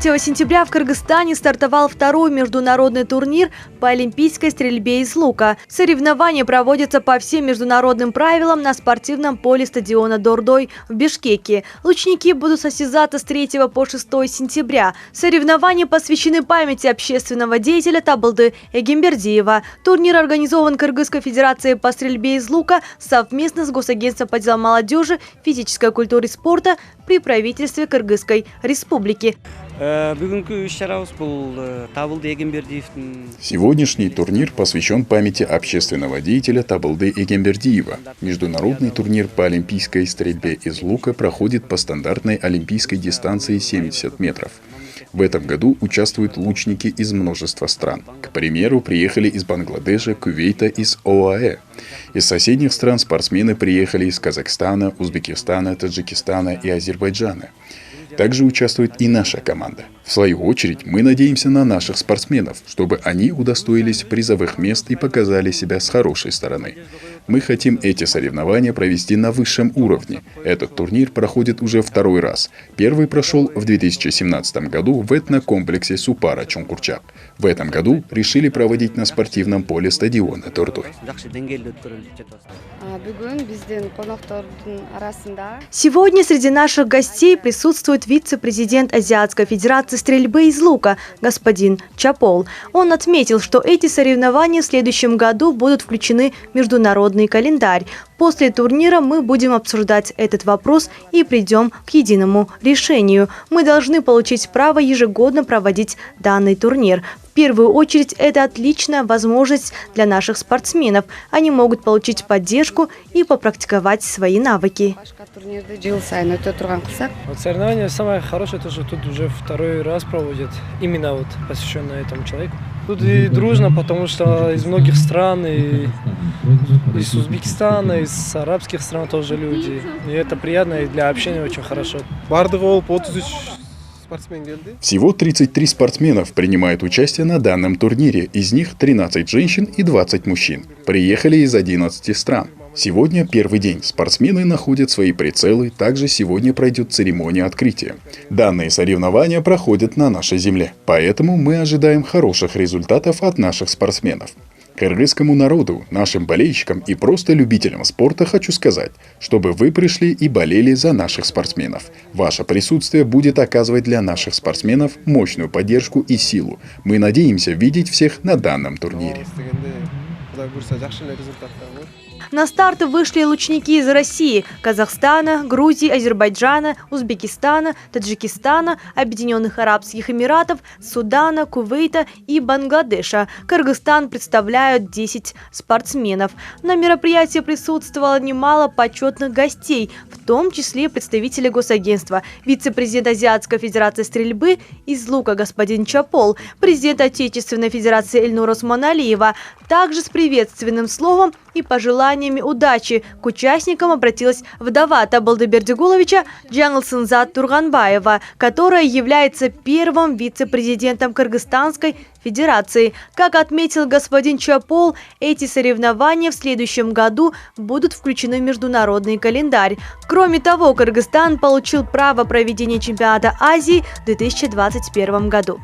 3 сентября в Кыргызстане стартовал второй международный турнир по олимпийской стрельбе из лука. Соревнования проводятся по всем международным правилам на спортивном поле стадиона Дордой в Бишкеке. Лучники будут состязаться с 3 по 6 сентября. Соревнования посвящены памяти общественного деятеля Табылды Эгембердиева. Турнир организован Кыргызской федерацией по стрельбе из лука совместно с Госагентством по делам молодежи, физической культуры и спорта при правительстве Кыргызской республики. Сегодняшний турнир посвящен памяти общественного деятеля Табылды Эгембердиева. Международный турнир по олимпийской стрельбе из лука проходит по стандартной олимпийской дистанции 70 метров. В этом году участвуют лучники из множества стран. К примеру, приехали из Бангладеша, Кувейта, из ОАЭ. Из соседних стран спортсмены приехали из Казахстана, Узбекистана, Таджикистана и Азербайджана. Также участвует и наша команда. В свою очередь, мы надеемся на наших спортсменов, чтобы они удостоились призовых мест и показали себя с хорошей стороны. Мы хотим эти соревнования провести на высшем уровне. Этот турнир проходит уже второй раз. Первый прошел в 2017 году в этнокомплексе Супара, Чонгурчак. В этом году решили проводить на спортивном поле стадиона Дордой. Сегодня среди наших гостей присутствует вице-президент Азиатской федерации стрельбы из лука господин Чапол. Он отметил, что эти соревнования в следующем году будут включены в международный календарь. После турнира мы будем обсуждать этот вопрос и придем к единому решению. Мы должны получить право ежегодно проводить данный турнир. В первую очередь, это отличная возможность для наших спортсменов. Они могут получить поддержку и попрактиковать свои навыки. Соревнования самое хорошее, то, что тут уже второй раз проводят, именно посвященное этому человеку. Тут и дружно, потому что из многих стран, и из Узбекистана, из арабских стран тоже люди. И это приятно, и для общения очень хорошо. Всего 33 спортсменов принимают участие на данном турнире, из них 13 женщин и 20 мужчин. Приехали из 11 стран. Сегодня первый день. Спортсмены находят свои прицелы, также сегодня пройдет церемония открытия. Данные соревнования проходят на нашей земле, поэтому мы ожидаем хороших результатов от наших спортсменов. Кыргызскому народу, нашим болельщикам и просто любителям спорта хочу сказать, чтобы вы пришли и болели за наших спортсменов. Ваше присутствие будет оказывать для наших спортсменов мощную поддержку и силу. Мы надеемся видеть всех на данном турнире. На старт вышли лучники из России, Казахстана, Грузии, Азербайджана, Узбекистана, Таджикистана, Объединенных Арабских Эмиратов, Судана, Кувейта и Бангладеша. Кыргызстан представляют 10 спортсменов. На мероприятии присутствовало немало почетных гостей, в том числе представители Госагентства, вице-президент Азиатской федерации стрельбы из лука господин Чапол, президент Отечественной федерации Эльнура Усманалиева. Также с приветственным словом и пожеланиями удачи к участникам обратилась вдова Табылды Бердигуловича Жаңылсынзат Турганбаева, которая является первым вице-президентом Кыргызстанской федерации. Как отметил господин Чапол, эти соревнования в следующем году будут включены в международный календарь. Кроме того, Кыргызстан получил право проведения чемпионата Азии в 2021 году.